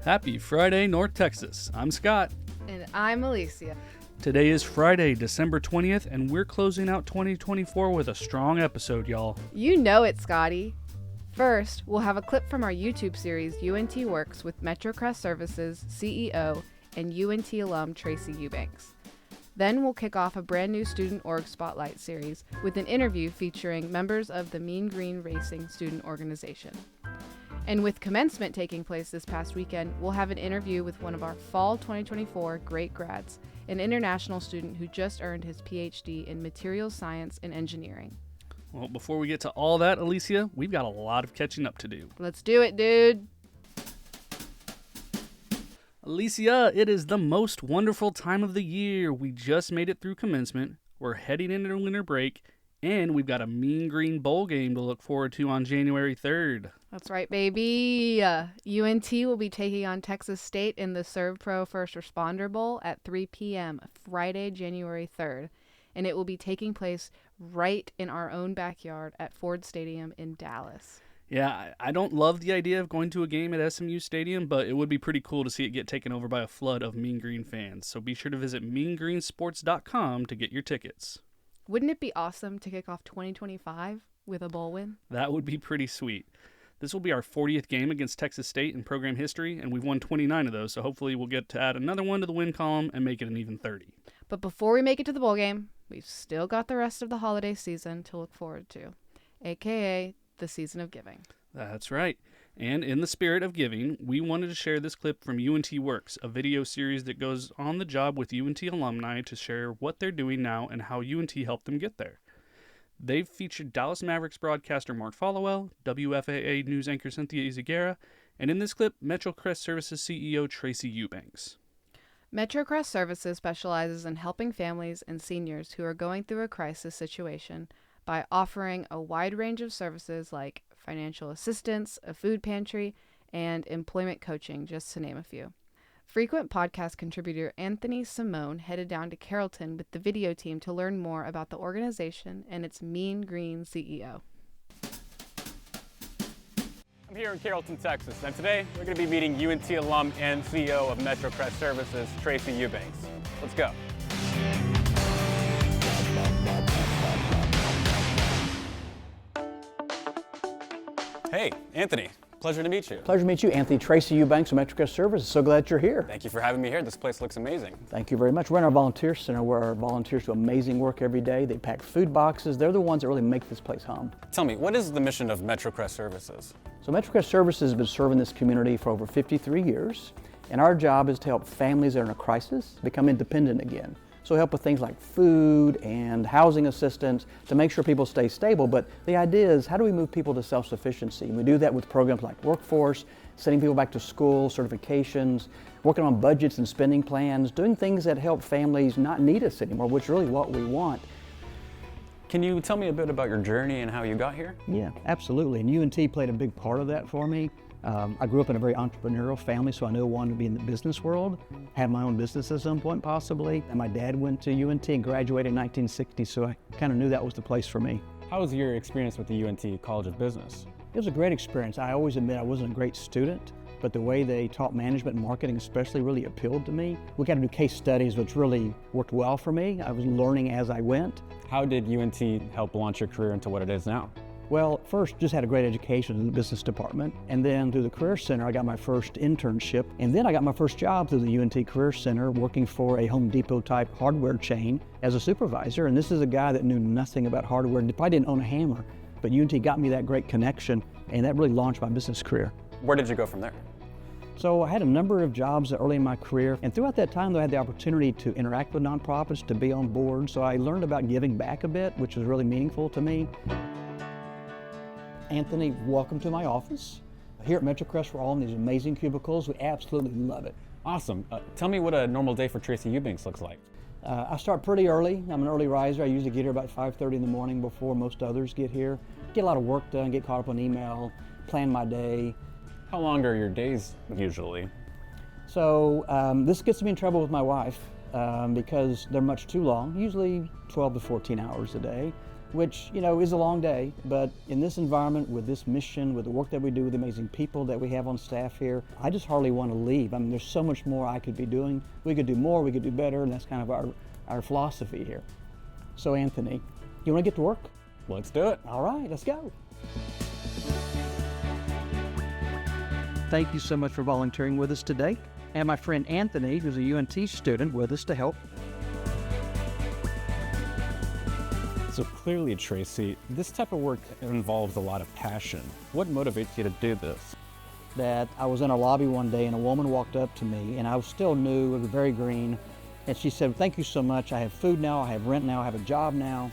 Happy Friday, North Texas. I'm Scott. And I'm Alicia. Today is Friday, December 20th, and we're closing out 2024 with a strong episode, y'all. You know it, Scotty. First, we'll have a clip from our YouTube series, UNT Works, with Metrocrest Services CEO and UNT alum Tracy Eubanks. Then we'll kick off a brand new Student Org Spotlight series with an interview featuring members of the Mean Green Racing student organization. And with commencement taking place this past weekend, we'll have an interview with one of our fall 2024 great grads, an international student who just earned his Ph.D. in materials science and engineering. Well, before we get to all that, Alicia, we've got a lot of catching up to do. Let's do it, dude. Alicia, it is the most wonderful time of the year. We just made it through commencement. We're heading into winter break. And we've got a Mean Green Bowl game to look forward to on January 3rd. That's right, baby. UNT will be taking on Texas State in the ServPro First Responder Bowl at 3 p.m. Friday, January 3rd. And it will be taking place right in our own backyard at Ford Stadium in Dallas. Yeah, I don't love the idea of going to a game at SMU Stadium, but it would be pretty cool to see it get taken over by a flood of Mean Green fans. So be sure to visit meangreensports.com to get your tickets. Wouldn't it be awesome to kick off 2025 with a bowl win? That would be pretty sweet. This will be our 40th game against Texas State in program history, and we've won 29 of those, so hopefully we'll get to add another one to the win column and make it an even 30. But before we make it to the bowl game, we've still got the rest of the holiday season to look forward to, aka the season of giving. That's right. And in the spirit of giving, we wanted to share this clip from UNT Works, a video series that goes on the job with UNT alumni to share what they're doing now and how UNT helped them get there. They've featured Dallas Mavericks broadcaster Mark Followell, WFAA news anchor Cynthia Izagara, and in this clip, Metrocrest Services CEO Tracy Eubanks. Metrocrest Services specializes in helping families and seniors who are going through a crisis situation by offering a wide range of services like financial assistance, a food pantry, and employment coaching, just to name a few. Frequent podcast contributor Anthony Simone headed down to Carrollton with the video team to learn more about the organization and its Mean Green CEO. I'm here in Carrollton, Texas, and today we're going to be meeting UNT alum and CEO of Metrocrest Services, Tracy Eubanks. Let's go. Hey, Anthony. Pleasure to meet you. Pleasure to meet you, Anthony. Tracy Eubanks of Metrocrest Services. So glad you're here. Thank you for having me here. This place looks amazing. Thank you very much. We're in our volunteer center where our volunteers do amazing work every day. They pack food boxes. They're the ones that really make this place hum. Tell me, what is the mission of Metrocrest Services? So Metrocrest Services has been serving this community for over 53 years, and our job is to help families that are in a crisis become independent again. So help with things like food and housing assistance to make sure people stay stable. But the idea is, how do we move people to self-sufficiency? We do that with programs like Workforce, sending people back to school, certifications, working on budgets and spending plans, doing things that help families not need us anymore, which is really what we want. Can you tell me a bit about your journey and how you got here? Yeah, absolutely. And UNT played a big part of that for me. I grew up in a very entrepreneurial family, so I knew I wanted to be in the business world, had my own business at some point possibly. And my dad went to UNT and graduated in 1960, so I kind of knew that was the place for me. How was your experience with the UNT College of Business? It was a great experience. I always admit I wasn't a great student, but the way they taught management and marketing especially really appealed to me. We got to do case studies, which really worked well for me. I was learning as I went. How did UNT help launch your career into what it is now? Well, first, just had a great education in the business department, and then through the Career Center, I got my first internship, and then I got my first job through the UNT Career Center working for a Home Depot-type hardware chain as a supervisor, and this is a guy that knew nothing about hardware, and probably didn't own a hammer, but UNT got me that great connection, and that really launched my business career. Where did you go from there? So I had a number of jobs early in my career, and throughout that time, though, I had the opportunity to interact with nonprofits, to be on board, so I learned about giving back a bit, which was really meaningful to me. Anthony, welcome to my office. Here at Metrocrest, we're all in these amazing cubicles. We absolutely love it. Awesome. Tell me what a normal day for Tracy Eubanks looks like. I start pretty early. I'm an early riser. I usually get here about 5:30 in the morning before most others get here. Get a lot of work done, get caught up on email, plan my day. How long are your days usually? So this gets me in trouble with my wife because they're much too long, usually 12 to 14 hours a day. which, is a long day, but in this environment, with this mission, with the work that we do, with the amazing people that we have on staff here, I just hardly want to leave. I mean, there's so much more I could be doing. We could do more, we could do better, and that's kind of our philosophy here. So Anthony, you want to get to work? Let's do it. All right, let's go. Thank you so much for volunteering with us today. And my friend Anthony, who's a UNT student, with us to help. So clearly, Tracy, this type of work involves a lot of passion. What motivates you to do this? That I was in a lobby one day and a woman walked up to me, and I was still new, it was very green, and she said, "Thank you so much. I have food now, I have rent now, I have a job now."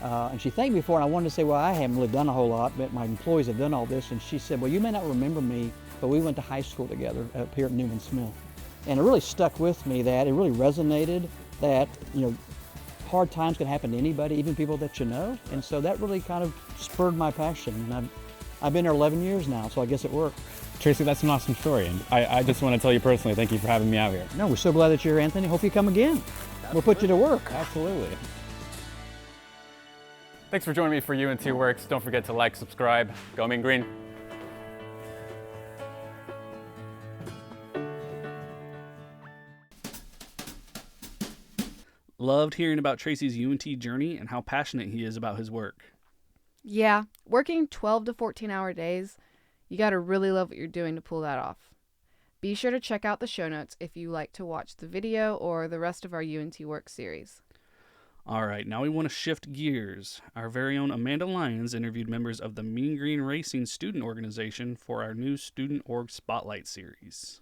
And she thanked me for it, and I wanted to say, well, I haven't really done a whole lot, but my employees have done all this. And she said, well, you may not remember me, but we went to high school together up here at Newman Smith. And it really stuck with me that it really resonated that, hard times can happen to anybody, even people that you know. And so that really kind of spurred my passion. And I've been here 11 years now, so I guess it worked. Tracy, that's an awesome story. And I just want to tell you personally, thank you for having me out here. No, we're so glad that you're here, Anthony. Hope you come again. We'll put you to work. Absolutely. Thanks for joining me for UNT Works. Don't forget to like, subscribe. Go Mean Green. Loved hearing about Tracy's UNT journey and how passionate he is about his work. Yeah, working 12 to 14-hour days, you gotta really love what you're doing to pull that off. Be sure to check out the show notes if you like to watch the video or the rest of our UNT Works series. All right, now we want to shift gears. Our very own Amanda Lyons interviewed members of the Mean Green Racing student organization for our new Student Org Spotlight series.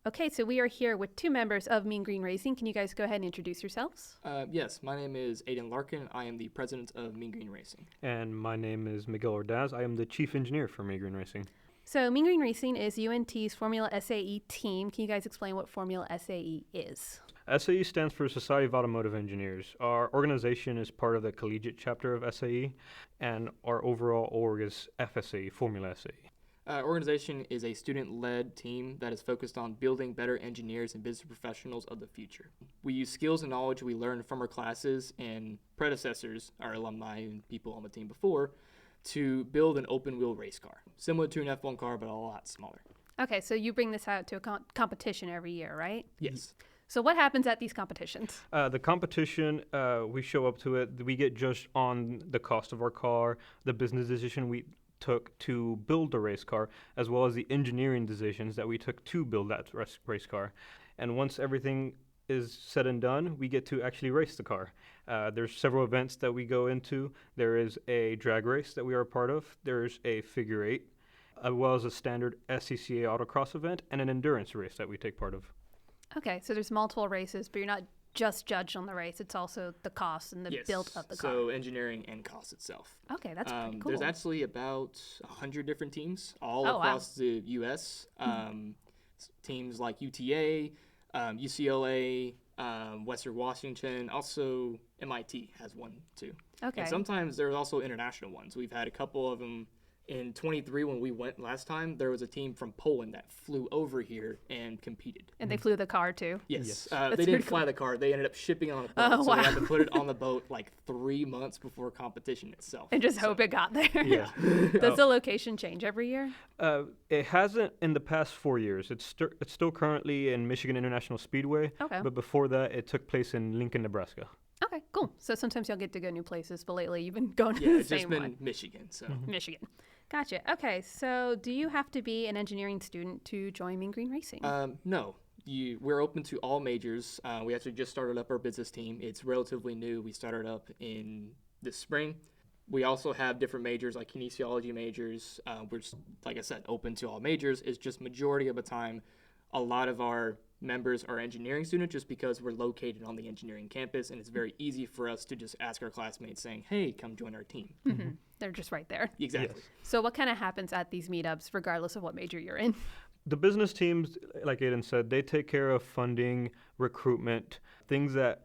Okay, so we are here with two members of Mean Green Racing. Can you guys go ahead and introduce yourselves? Yes, my name is Aiden Larkin. I am the president of Mean Green Racing. And my name is Miguel Ordaz. I am the chief engineer for Mean Green Racing. So Mean Green Racing is UNT's Formula SAE team. Can you guys explain what Formula SAE is? SAE stands for Society of Automotive Engineers. Our organization is part of the collegiate chapter of SAE, and our overall org is FSAE, Formula SAE. Our organization is a student-led team that is focused on building better engineers and business professionals of the future. We use skills and knowledge we learned from our classes and predecessors, our alumni and people on the team before, to build an open-wheel race car, similar to an F1 car, but a lot smaller. Okay, so you bring this out to a competition every year, right? Yes. So what happens at these competitions? The competition, we show up to it. We get judged on the cost of our car, the business decision we took to build the race car, as well as the engineering decisions that we took to build that race car. And once everything is said and done, we get to actually race the car. There's several events that we go into. There is a drag race that we are a part of. There's a figure eight, as well as a standard SCCA autocross event and an endurance race that we take part of. Okay, so there's multiple races, but you're not just judged on the race. It's also the cost and the build of the car. So engineering and cost itself. Okay, that's pretty cool. There's actually about 100 different teams all across the U.S. Teams like UTA, UCLA, Western Washington, also MIT has one too. Okay. And sometimes there's also international ones. We've had a couple of them. In 23, when we went last time, there was a team from Poland that flew over here and competed. And they flew the car too? Yes. They didn't fly the car. They ended up shipping it on a boat. So they had to put it on the boat like 3 months before competition itself. And just hope it got there. Yeah. Does the location change every year? It hasn't in the past 4 years. It's still currently in Michigan International Speedway. Okay. But before that, it took place in Lincoln, Nebraska. Okay, cool. So sometimes you'll get to go new places, but lately you've been going to Yeah, the it's same just been one. Michigan. So Michigan. Gotcha. Okay, so do you have to be an engineering student to join Mean Green Racing? No. We're open to all majors. We actually just started up our business team. It's relatively new. We started up in this spring. We also have different majors like kinesiology majors. We're, like I said, open to all majors. It's just majority of the time, a lot of our members are engineering students just because we're located on the engineering campus, and it's very easy for us to just ask our classmates saying, hey, come join our team. Mm-hmm. They're just right there. Exactly. Yes. So what kind of happens at these meetups, regardless of what major you're in? The business teams, like Aiden said, they take care of funding, recruitment, things that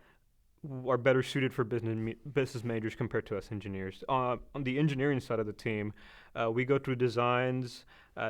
are better suited for business majors compared to us engineers. On the engineering side of the team, we go through designs,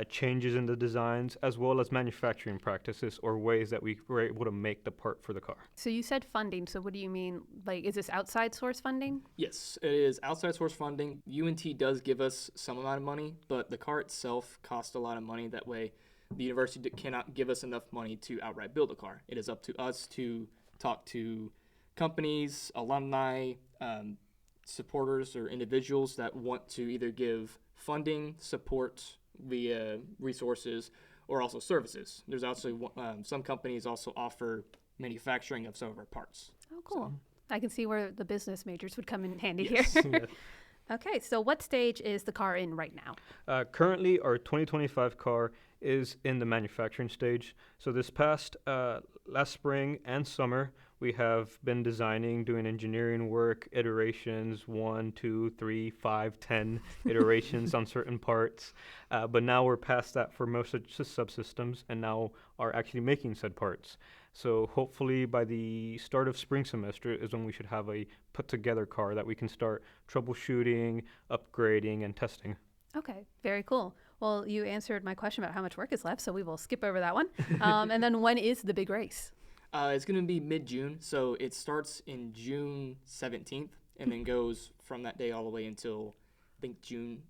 changes in the designs, as well as manufacturing practices or ways that we were able to make the part for the car. So you said funding. So what do you mean? Like, is this outside source funding? Yes, it is outside source funding. UNT does give us some amount of money, but the car itself costs a lot of money. That way, the university cannot give us enough money to outright build a car. It is up to us to talk to companies, alumni, supporters, or individuals that want to either give funding, support via resources, or also services. There's also some companies also offer manufacturing of some of our parts. Oh, cool. I can see where the business majors would come in handy Yes. here. Yes. Okay, so what stage is the car in right now? Currently, our 2025 car is in the manufacturing stage. So this past last spring and summer, we have been designing, doing engineering work, iterations, 1, 2, 3, 5, 10 iterations on certain parts. But now we're past that for most of the subsystems and now are actually making said parts. So hopefully by the start of spring semester is when we should have a put together car that we can start troubleshooting, upgrading, and testing. Okay, very cool. Well, you answered my question about how much work is left, so we will skip over that one. And then when is the big race? It's going to be mid-June, so it starts in June 17th and then goes from that day all the way until, I think, June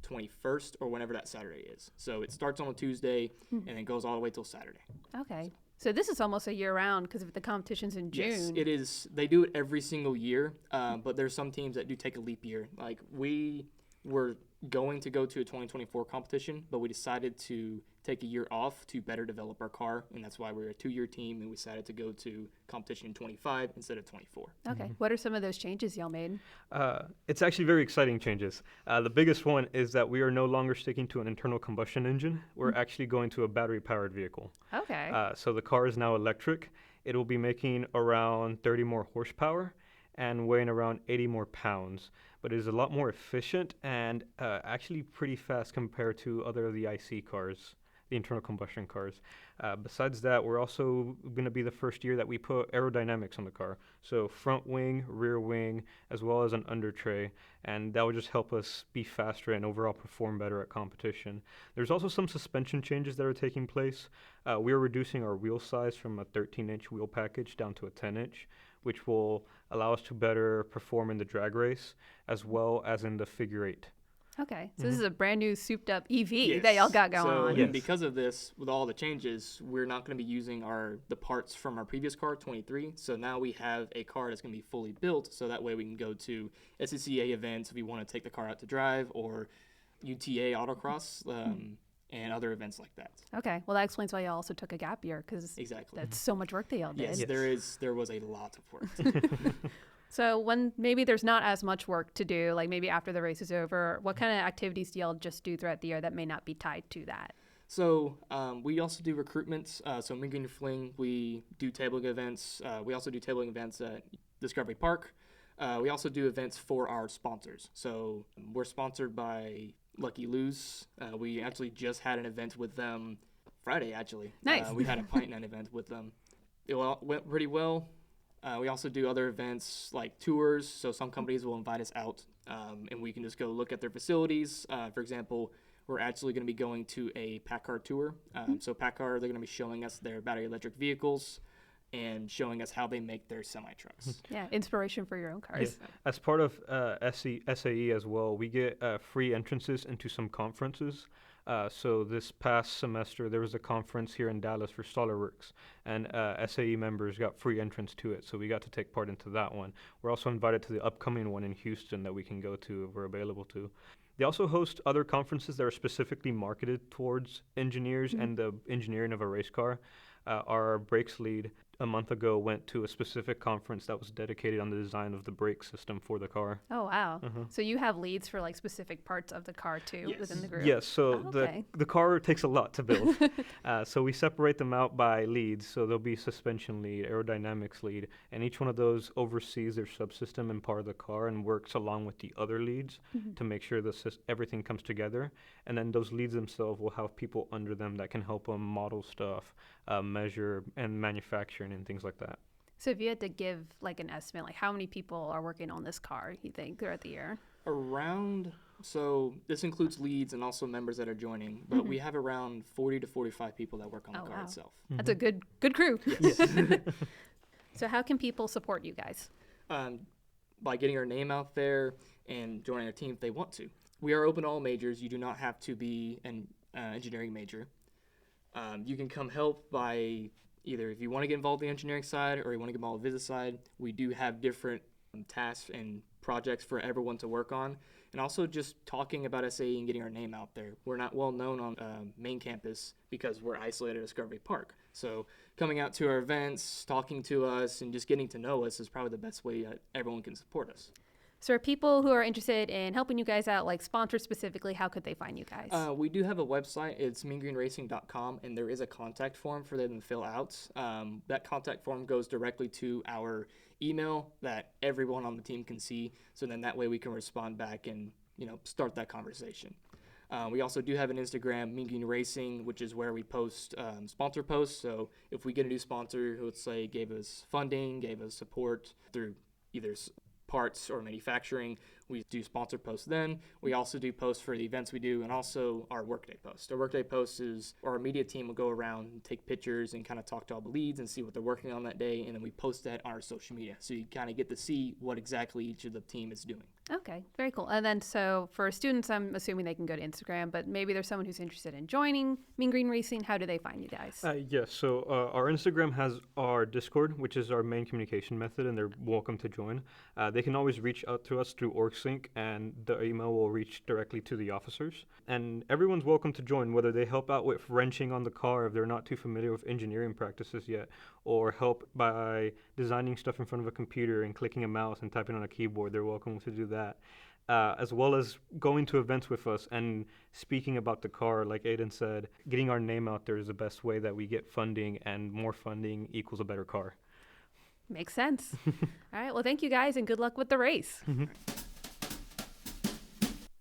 21st or whenever that Saturday is. So it starts on a Tuesday and then goes all the way till Saturday. Okay. So this is almost a year round because if the competition's in June. Yes, it is. They do it every single year, but there's some teams that do take a leap year. Like we were going to go to a 2024 competition, but we decided to take a year off to better develop our car, and that's why we're a 2-year team, and we decided to go to competition in 25 instead of 24. Okay. What are some of those changes y'all made? It's actually very exciting changes. The biggest one is that we are no longer sticking to an internal combustion engine. We're actually going to a battery-powered vehicle. Okay. So the car is now electric. It will be making around 30 more horsepower and weighing around 80 more pounds. But it is a lot more efficient and actually pretty fast compared to other of the IC cars, the internal combustion cars. Besides that, we're also going to be the first year that we put aerodynamics on the car. So front wing, rear wing, as well as an under tray. And that will just help us be faster and overall perform better at competition. There's also some suspension changes that are taking place. We are reducing our wheel size from a 13-inch wheel package down to a 10-inch, which will allow us to better perform in the drag race as well as in the figure eight. Okay. So this is a brand new souped up EV Yes. that y'all got going So, on. and because of this, with all the changes, we're not going to be using the parts from our previous car, 23. So now we have a car that's going to be fully built. So that way we can go to SCCA events if we want to take the car out to drive, or UTA autocross, and other events like that. Okay. Well, that explains why y'all also took a gap year because Exactly. that's so much work that y'all did. Yes, there was a lot of work. So when maybe there's not as much work to do, like maybe after the race is over, what kind of activities do y'all just do throughout the year that may not be tied to that? So we also do recruitments. So Minging and Fling, we do tabling events. We also do tabling events at Discovery Park. We also do events for our sponsors. So we're sponsored by Lucky Lou's. We actually just had an event with them Friday, actually. Nice. We had a pint night event with them. It went pretty well. We also do other events like tours. So some companies will invite us out and we can just go look at their facilities. For example, we're actually going to be going to a PACCAR tour. So PACCAR, they're going to be showing us their battery electric vehicles and showing us how they make their semi-trucks. Yeah, inspiration for your own cars. Yeah. As part of SAE as well, we get free entrances into some conferences. So this past semester, there was a conference here in Dallas for SolarWorks, and SAE members got free entrance to it, so we got to take part into that one. We're also invited to the upcoming one in Houston that we can go to if we're available to. They also host other conferences that are specifically marketed towards engineers and the engineering of a race car. Our brakes lead a month ago went to a specific conference that was dedicated on the design of the brake system for the car. Oh, wow. So you have leads for like specific parts of the car too Yes. within the group? Yes, so okay. the car takes a lot to build. So we separate them out by leads. So there'll be suspension lead, aerodynamics lead, and each one of those oversees their subsystem and part of the car and works along with the other leads to make sure everything comes together. And then those leads themselves will have people under them that can help them model stuff, measure, and manufacture and things like that. So if you had to give like an estimate, like how many people are working on this car, you think, throughout the year? So this includes leads and also members that are joining, but we have around 40 to 45 people that work on the car itself. That's a good crew. So how can people support you guys? By getting our name out there and joining our team if they want to. We are open to all majors. You do not have to be an engineering major. You can come help by either if you want to get involved in the engineering side or you want to get involved in the business side. We do have different tasks and projects for everyone to work on. And also just talking about SAE and getting our name out there. We're not well known on main campus because we're isolated at Discovery Park. So coming out to our events, talking to us, and just getting to know us is probably the best way that everyone can support us. So are people who are interested in helping you guys out, like sponsors specifically, how could they find you guys? We do have a website. It's meangreenracing.com, and there is a contact form for them to fill out. That contact form goes directly to our email that everyone on the team can see. So then that way we can respond back and start that conversation. We also do have an Instagram, Mean Green Racing, which is where we post sponsor posts. So if we get a new sponsor who, let's say, gave us funding, gave us support through either parts or manufacturing, we do sponsor posts then. We also do posts for the events we do and also our workday post. Our workday post is our media team will go around and take pictures and kind of talk to all the leads and see what they're working on that day, and then we post that on our social media. So you kind of get to see what exactly each of the team is doing. Okay, very cool. And then so for students, I'm assuming they can go to Instagram, but maybe there's someone who's interested in joining Mean Green Racing. How do they find you guys? Yes, so our Instagram has our Discord, which is our main communication method, and they're welcome to join. They can always reach out to us through OrgSync, and the email will reach directly to the officers. And everyone's welcome to join, whether they help out with wrenching on the car if they're not too familiar with engineering practices yet, or help by designing stuff in front of a computer and clicking a mouse and typing on a keyboard. They're welcome to do that. As well as going to events with us and speaking about the car, like Aiden said, getting our name out there is the best way that we get funding, and more funding equals a better car. Makes sense. All right, well, thank you guys, and good luck with the race.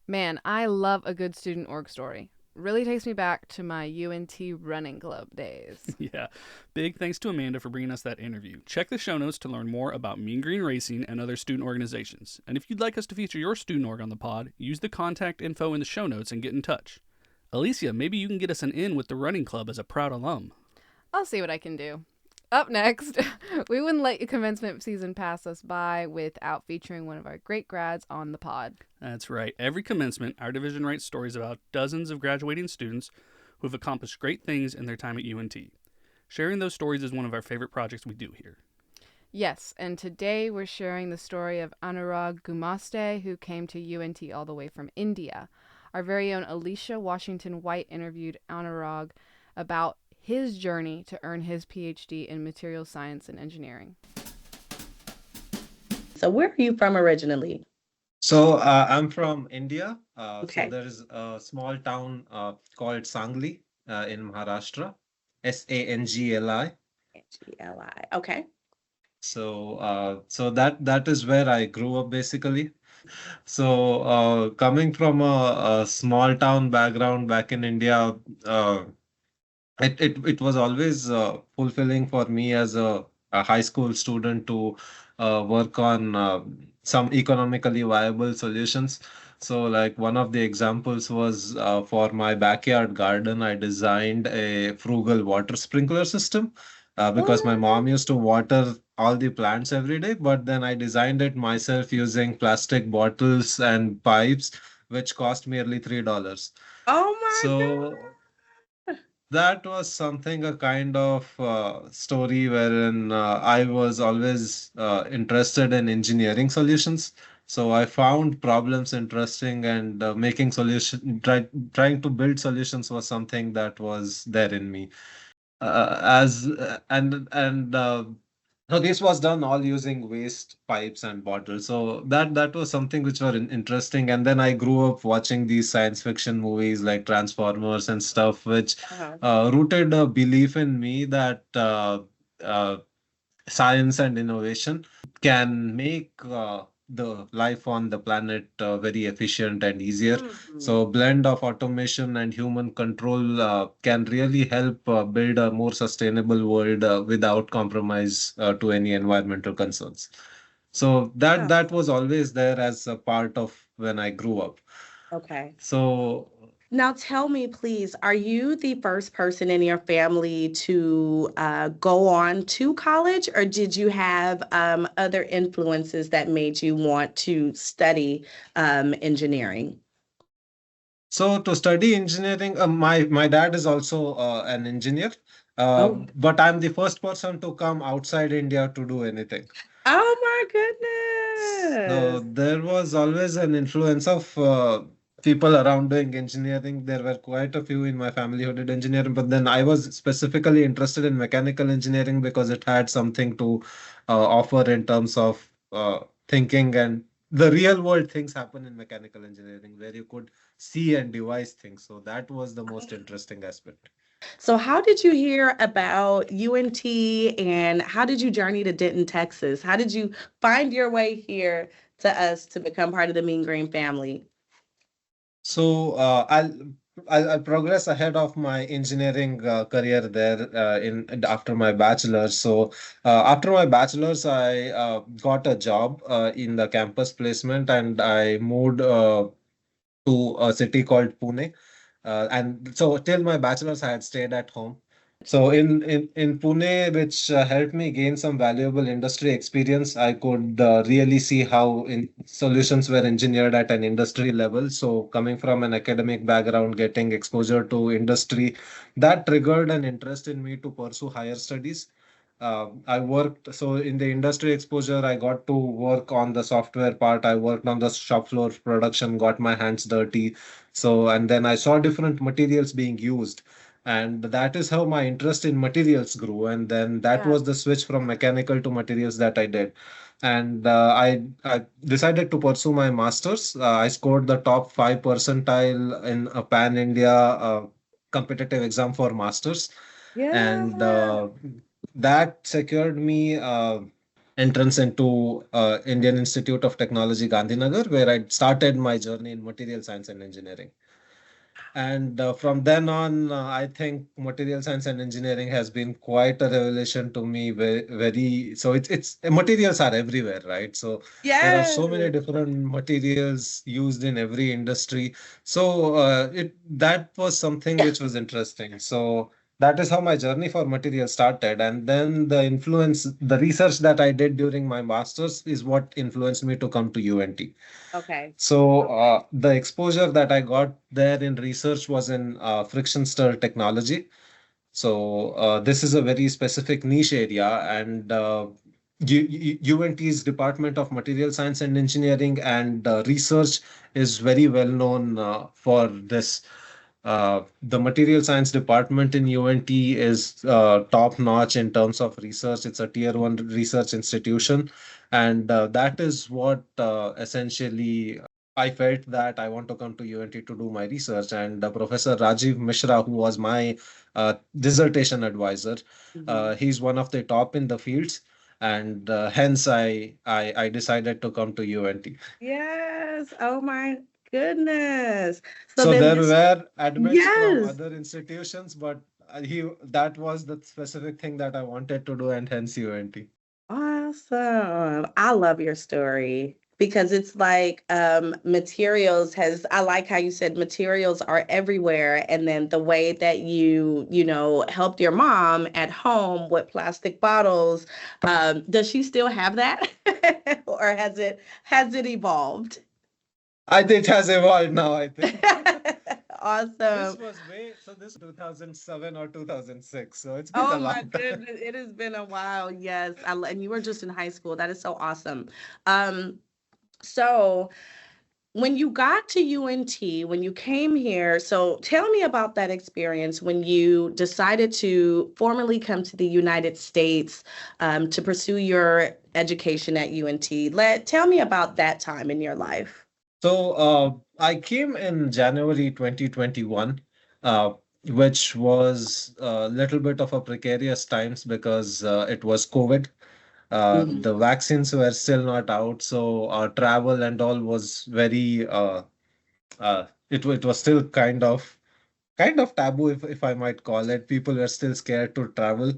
Man, I love a good student org story. Really takes me back to my UNT running club days. Yeah. Big thanks to Amanda for bringing us that interview. Check the show notes to learn more about Mean Green Racing and other student organizations. And if you'd like us to feature your student org on the pod, use the contact info in the show notes and get in touch. Alicia, maybe you can get us an in with the running club as a proud alum. I'll see what I can do. Up next, we wouldn't let commencement season pass us by without featuring one of our great grads on the pod. That's right. Every commencement, our division writes stories about dozens of graduating students who have accomplished great things in their time at UNT. Sharing those stories is one of our favorite projects we do here. Yes, and today we're sharing the story of Anurag Gumaste, who came to UNT all the way from India. Our very own Alicia Washington White interviewed Anurag about his journey to earn his Ph.D. in materials science and engineering. So where are you from originally? So I'm from India. Okay. So there is a small town called Sangli in Maharashtra, Sangli. Gli. Okay. So that is where I grew up basically. So coming from a small town background back in India, it was always fulfilling for me as a high school student to work on some economically viable solutions. So like one of the examples was for my backyard garden, I designed a frugal water sprinkler system because my mom used to water all the plants every day, but then I designed it myself using plastic bottles and pipes, which cost merely $3. Oh my So that was something, a kind of story wherein I was always interested in engineering solutions. So I found problems interesting, and trying to build solutions was something that was there in me. So this was done all using waste pipes and bottles. So that was something which was interesting. And then I grew up watching these science fiction movies like Transformers and stuff, which rooted a belief in me that science and innovation can make the life on the planet very efficient and easier. Mm. So blend of automation and human control can really help build a more sustainable world without compromise to any environmental concerns. So Yeah. that was always there as a part of when I grew up. Okay. So Now tell me, please, are you the first person in your family to go on to college, or did you have other influences that made you want to study engineering? So to study engineering, my dad is also an engineer, Oh, but I'm the first person to come outside India to do anything. oh my So goodness. there was always an influence of people around doing engineering. There were quite a few in my family who did engineering, but then I was specifically interested in mechanical engineering because it had something to offer in terms of thinking, and the real world things happen in mechanical engineering where you could see and devise things. So that was the most interesting aspect. So how did you hear about UNT and how did you journey to Denton, Texas? How did you find your way here to us to become part of the Mean Green family? So I'll progress ahead of my engineering career there in after my bachelor's. So after my bachelor's, I got a job in the campus placement, and I moved to a city called Pune. And so till my bachelor's, I had stayed at home. So in Pune, which helped me gain some valuable industry experience, I could really see how solutions were engineered at an industry level. So coming from an academic background, getting exposure to industry, that triggered an interest in me to pursue higher studies. I worked, so in the industry exposure, I got to work on the software part. I worked on the shop floor production, got my hands dirty. So, and then I saw different materials being used. And that is how my interest in materials grew. And then that Yeah. was the switch from mechanical to materials that I did. And I decided to pursue my master's. I scored the top 5 percentile in a pan India competitive exam for master's. And Yeah. that secured me entrance into Indian Institute of Technology, Gandhinagar, where I started my journey in material science and engineering. And from then on, I think material science and engineering has been quite a revelation to me. Very so it's materials are everywhere, right? So there are so many Yes. different materials used in every industry. So it that was something which was interesting. So that is how my journey for materials started. And then the research that I did during my master's is what influenced me to come to UNT. Okay. So the exposure that I got there in research was in friction stir technology. So this is a very specific niche area, and UNT's Department of Material Science and Engineering and Research is very well known for this. The material science department in UNT is top notch in terms of research. It's a tier one research institution, and that is what essentially I felt that I want to come to UNT to do my research. And Professor Rajiv Mishra, who was my dissertation advisor, Mhm. he's one of the top in the fields, and hence I decided to come to UNT. Yes. Oh my goodness. So So then there this, were admits from yes. other institutions, but he that was the specific thing that I wanted to do, and hence UNT. Awesome. I love your story because it's like materials has, I like how you said materials are everywhere. And then the way that you helped your mom at home with plastic bottles, does she still have that? Or has it evolved? I think it has evolved now, I think. Awesome. This 2007 or 2006, so it's been a Oh my long time. goodness, it has been a while. Yes, and you were just in high school. That is so awesome. Um, so when you got to UNT, when you came here, so tell me about that experience when you decided to formally come to the United States to pursue your education at UNT. Tell me about that time in your life. So I came in January 2021, uh, which was a little bit of a precarious times because it was COVID. Mhm. The vaccines were still not out, so travel and all was very it was still kind of taboo, if I might call it. People were still scared to travel.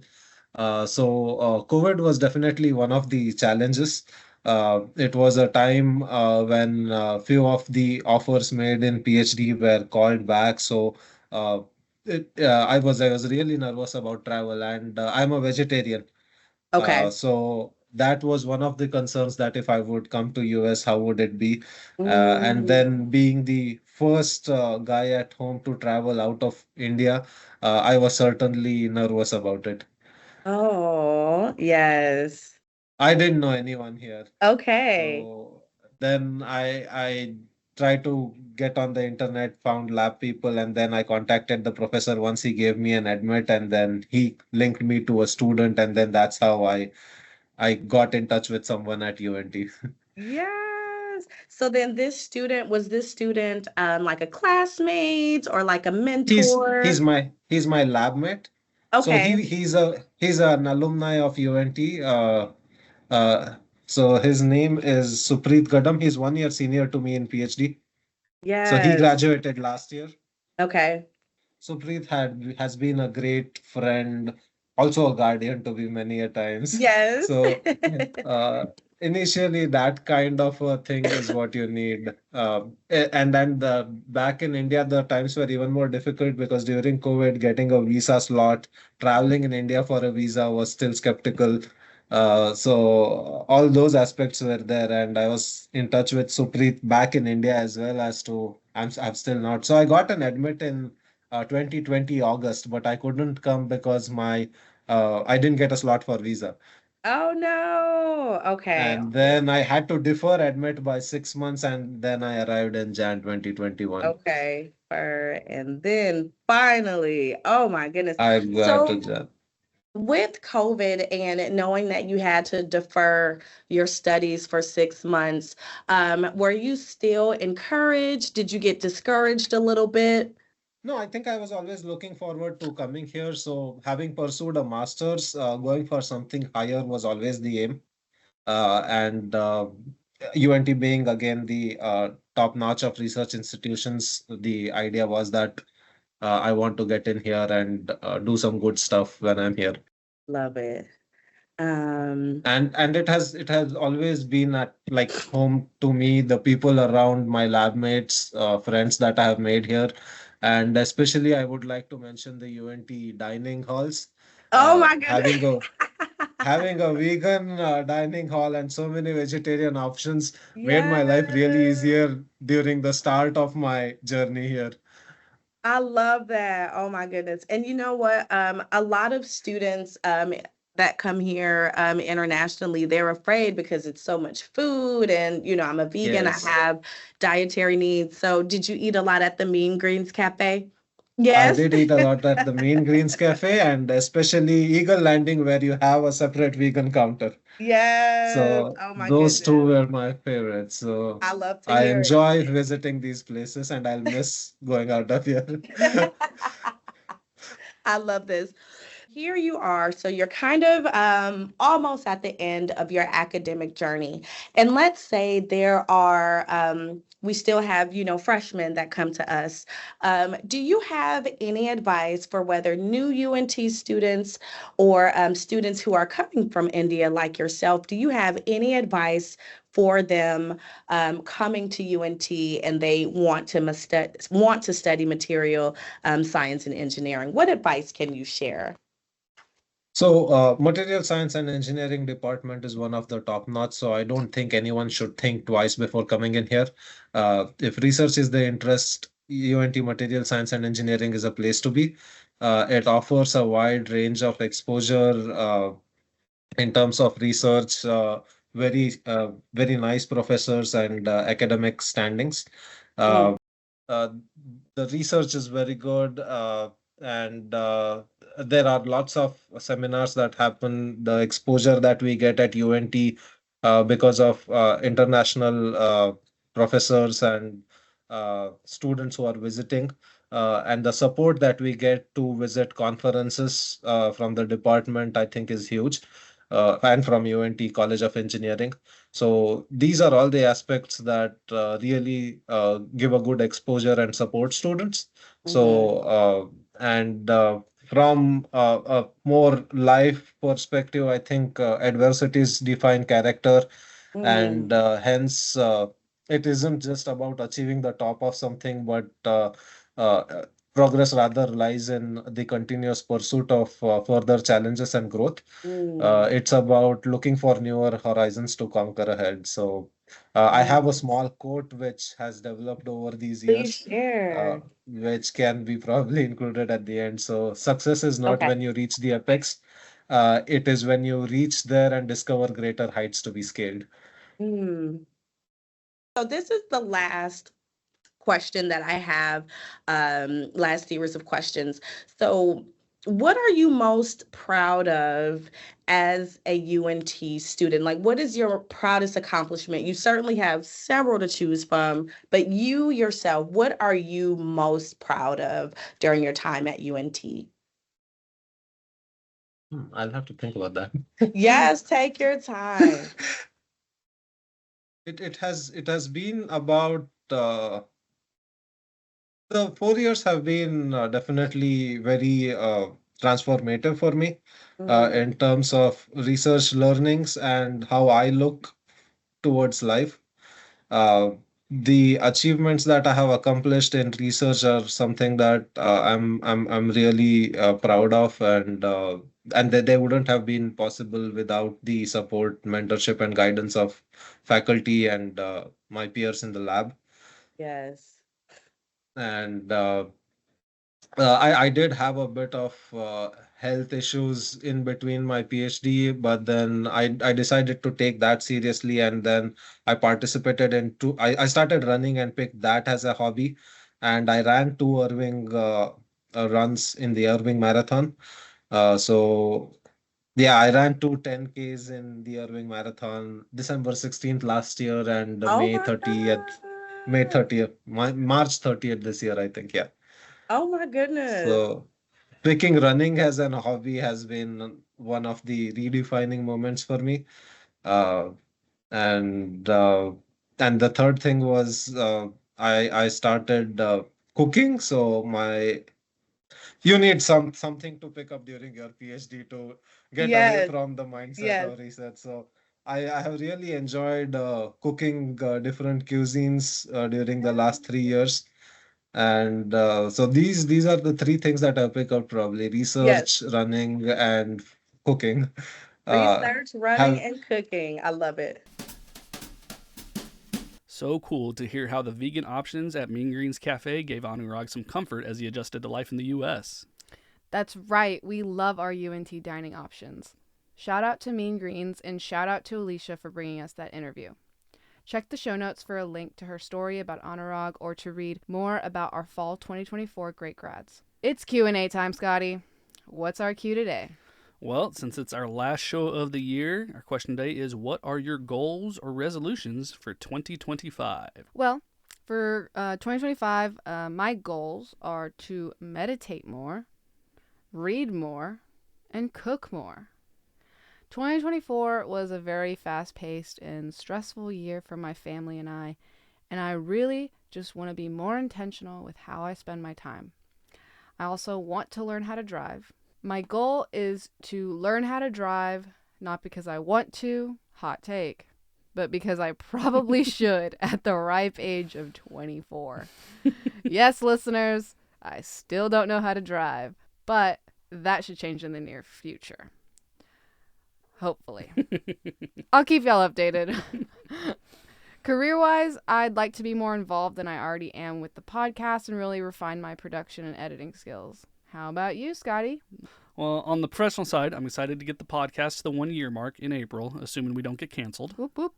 So COVID was definitely one of the challenges. It was a time when few of the offers made in PhD were called back. So uh, I was really nervous about travel, and I'm a vegetarian. Okay. So that was one of the concerns, that if I would come to US, how would it be? And Mm. then being the first guy at home to travel out of India, I was certainly nervous about it. Oh, yes. I didn't know anyone here. Okay. So then I tried to get on the internet, found lab people, and then I contacted the professor once. He gave me an admit, and then he linked me to a student, and then that's how I got in touch with someone at UNT. Yes. So then was this student like a classmate or like a He's mentor? my lab mate. So Okay. he's an alumni of UNT. Uh, so his name is Supreet Gadam. He's 1 year senior to me in PhD. So he Yes. graduated last year. Okay. Supreet has been a great friend, also a guardian to be many a times. Yes. So uh, initially, that kind of a thing is what you need. And then back in India, the times were even more difficult because during COVID, getting a visa slot, traveling in India for a visa was still skeptical. So all those aspects were there, and I was in touch with Supreet back in India as well. As to I'm still not. So I got an admit in 2020 August, but I couldn't come because my I didn't get a slot for visa. Oh no. Okay. And then I had to defer admit by 6 months, and then I arrived in Jan 2021. Okay. And then finally, oh my goodness. I got to So Jan. with COVID and knowing that you had to defer your studies for 6 months, were you still encouraged? Did you get discouraged a little bit? No, I think I was always looking forward to coming here. So having pursued a master's, going for something higher was always the aim. And UNT being again the top notch of research institutions, the idea was that I want to get in here and do some good stuff when I'm here. Love it. Um, And it has always been at like home to me. The people around, my lab mates, friends that I have made here, and especially I would like to mention the UNT dining halls. oh Uh, my goodness. having a having a vegan dining hall and so many vegetarian options made my life really Yes. easier during the start of my journey here. I love that. Oh my goodness. And you know what? A lot of students that come here internationally, they're afraid because it's so much food and I'm a vegan, I Yes. have dietary needs. So did you eat a lot at the Mean Greens Cafe? I Yes. did eat a lot at the Mean Greens Cafe, and especially Eagle Landing, where you have a separate vegan counter. Yes. So Oh my those two goodness. were my favorites. So I love to I hear it. enjoy visiting these places, and I'll miss going out of here. I love this. Here you are. So you're kind of almost at the end of your academic journey. And let's say we still have, freshmen that come to us. Do you have any advice for whether new UNT students or students who are coming from India like yourself? Do you have any advice for them coming to UNT and they want to study material science and engineering? What advice can you share? So, material science and engineering department is one of the top notch. So, I don't think anyone should think twice before coming in here. If research is the interest, UNT Material Science and Engineering is a place to be. It offers a wide range of exposure in terms of research, very nice professors and academic standings. Mm. Uh, uh, the research is very good, and there are lots of seminars that happen. The exposure that we get at UNT because of international professors and students who are visiting, and the support that we get to visit conferences from the department, I think, is huge. and from UNT College of Engineering. So these are all the aspects that really give a good exposure and support students. So and from a more life perspective, I think adversities define character, and hence it isn't just about achieving the top of something, but uh, progress rather lies in the continuous pursuit of further challenges and growth. It's about looking for newer horizons to conquer ahead. So I have a small quote which has developed over these Please years, share. which can be probably included at the end. So success is not Okay. when you reach the apex, it is when you reach there and discover greater heights to be scaled. Mm. So this is the last question that I have, last series of questions. So, what are you most proud of as a UNT student? Like, what is your proudest accomplishment? You certainly have several to choose from, but you yourself, what are you most proud of during your time at UNT? I'll have to think about that. Yes, take your time. It has been about the 4 years have been definitely very transformative for me in terms of research learnings and how I look towards life. Uh, the achievements that I have accomplished in research are something that I'm really proud of, and they wouldn't have been possible without the support, mentorship, and guidance of faculty and my peers in the lab. Yes. And I did have a bit of health issues in between my PhD, but then I decided to take that seriously, and then I participated in I started running and picked that as a hobby, and I ran two Irving runs in the Irving Marathon. So yeah, I ran two 10Ks in the Irving Marathon December 16th last year and Oh May my 30th, God. March 30th this year, I think. Yeah. Oh my goodness. So picking running as an hobby has been one of the redefining moments for me. Uh, and and the third thing was I started cooking. So my you need something to pick up during your PhD to get away Yes, from the mindset yes, of research. So I have really enjoyed cooking different cuisines during the last 3 years. And so these are the three things that I pick up probably: yes. research, running, and cooking. Uh, Research, running, have and cooking. I love it. So cool to hear how the vegan options at Mean Greens Cafe gave Anurag some comfort as he adjusted to life in the U.S. That's right. We love our UNT dining options. Shout out to Mean Greens and shout out to Alicia for bringing us that interview. Check the show notes for a link to her story about Anurag or to read more about our fall 2024 great grads. It's Q&A time, Scotty. What's our Q today? Well, since it's our last show of the year, our question today is, what are your goals or resolutions for 2025? Well, for 2025, my goals are to meditate more, read more, and cook more. 2024 was a very fast-paced and stressful year for my family and I really just want to be more intentional with how I spend my time. I also want to learn how to drive. My goal is to learn how to drive, not because I want to, hot take, but because I probably should at the ripe age of 24. Yes, listeners, I still don't know how to drive, but that should change in the near future. Hopefully. I'll keep y'all updated. Career-wise, I'd like to be more involved than I already am with the podcast and really refine my production and editing skills. How about you, Scotty? Well, on the professional side, I'm excited to get the podcast to the 1 year mark in April, assuming we don't get canceled. Whoop, whoop.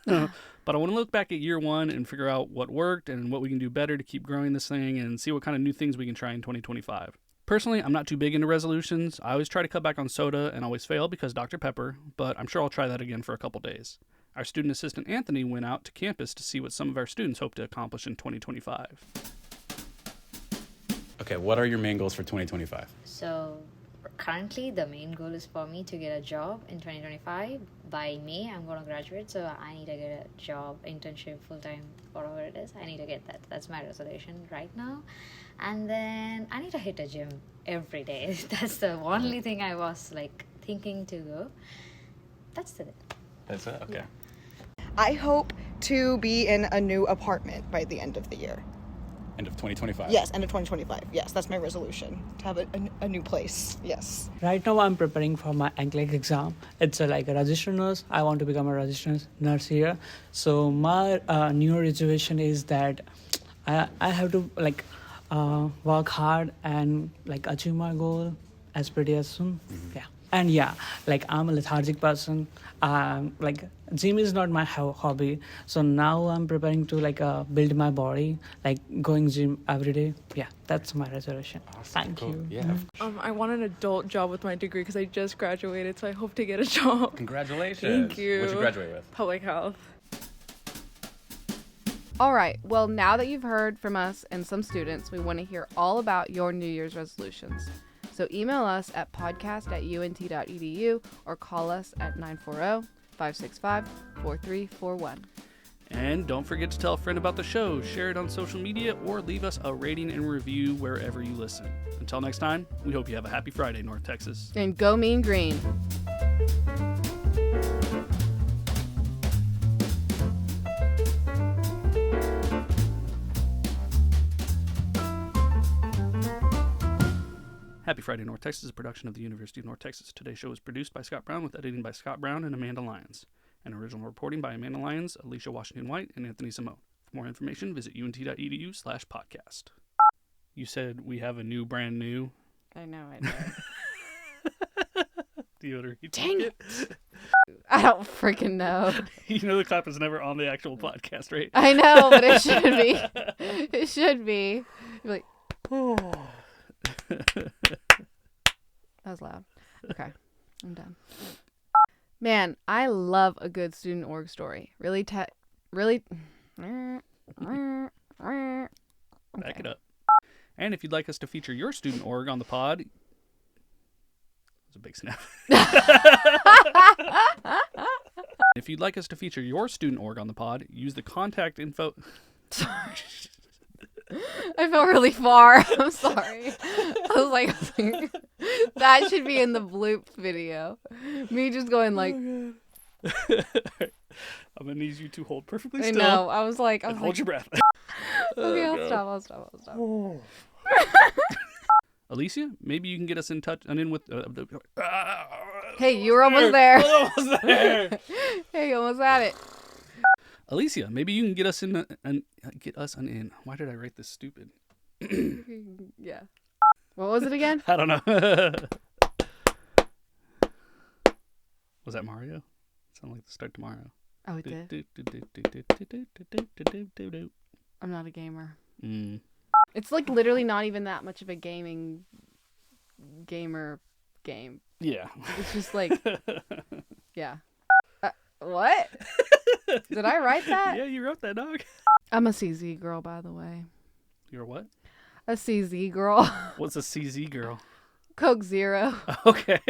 But I want to look back at year one and figure out what worked and what we can do better to keep growing this thing and see what kind of new things we can try in 2025. Personally, I'm not too big into resolutions. I always try to cut back on soda and always fail because Dr. Pepper, but I'm sure I'll try that again for a couple days. Our student assistant Anthony went out to campus to see what some of our students hope to accomplish in 2025. Okay, what are your main goals for 2025? So, currently the main goal is for me to get a job in 2025. By May, I'm going to graduate, so I need to get a job, internship, full-time, whatever it is. I need to get that. That's my resolution right now. And then I need to hit a gym every day. That's the only thing I was like thinking to go. That's it. That's it? Okay. I hope to be in a new apartment by the end of the year. End of 2025? Yes, end of 2025. Yes, that's my resolution, to have a new place. Yes. Right now I'm preparing for my NCLEX exam. It's like a registered nurse. I want to become a registered nurse here. So my new resolution is that I have to work hard and like achieve my goal as pretty as soon. Mm-hmm. Yeah. And yeah, like I'm a lethargic person. Like gym is not my hobby. So now I'm preparing to build my body, like going gym every day. Yeah, that's my resolution. Awesome. Thank you. Yeah. I want an adult job with my degree because I just graduated, so I hope to get a job. Congratulations. Thank you. What'd you graduate with? Public health. All right, well, now that you've heard from us and some students, we want to hear all about your New Year's resolutions. So email us at podcast@unt.edu or call us at 940-565-4341. And don't forget to tell a friend about the show, share it on social media, or leave us a rating and review wherever you listen. Until next time, we hope you have a happy Friday, North Texas. And go Mean Green. Happy Friday, North Texas is a production of the University of North Texas. Today's show is produced by Scott Brown with editing by Scott Brown and Amanda Lyons. And original reporting by Amanda Lyons, Alicia Washington White, and Anthony Simone. For more information, visit unt.edu/podcast. You said we have a new, brand new. I know, I know. Deodorant. Dang it. I don't freaking know. You know the clap is never on the actual podcast, right? I know, but it should be. It should be. You're like, oh. That was loud. Okay, I'm done. Man, I love a good student org story. Really. Back it up. And if you'd like us to feature your student org on the pod, it's a big snap. If you'd like us to feature your student org on the pod, use the contact info. Sorry. I felt really far. I'm sorry. I was like, that should be in the bloop video. Me just going like. I'm gonna need you to hold perfectly still. I know. I was like, hold your breath. Okay, I'll stop. Alicia, maybe you can get us in touch and in with. Hey, you were almost there. Almost there. Hey, you almost at it. Alicia, maybe you can get us in and get us in. Why did I write this stupid? Yeah. What was it again? I don't know. Was that Mario? It sounded like the start to Mario. Oh, it did. I'm not a gamer. It's like literally not even that much of a gamer game. Yeah. It's just like, yeah. What? Did I write that? Yeah, you wrote that, dog. I'm a CZ girl, by the way. You're a what? A CZ girl. What's a CZ girl? Coke Zero. Okay.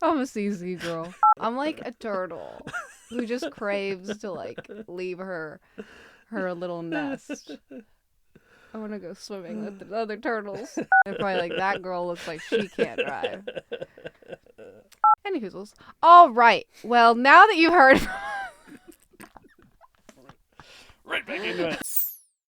I'm a CZ girl. I'm like a turtle who just craves to like leave her little nest. I want to go swimming with the other turtles. They're probably like, that girl looks like she can't drive. Any hoozles. All right. Well, now that you've heard. Right back into it.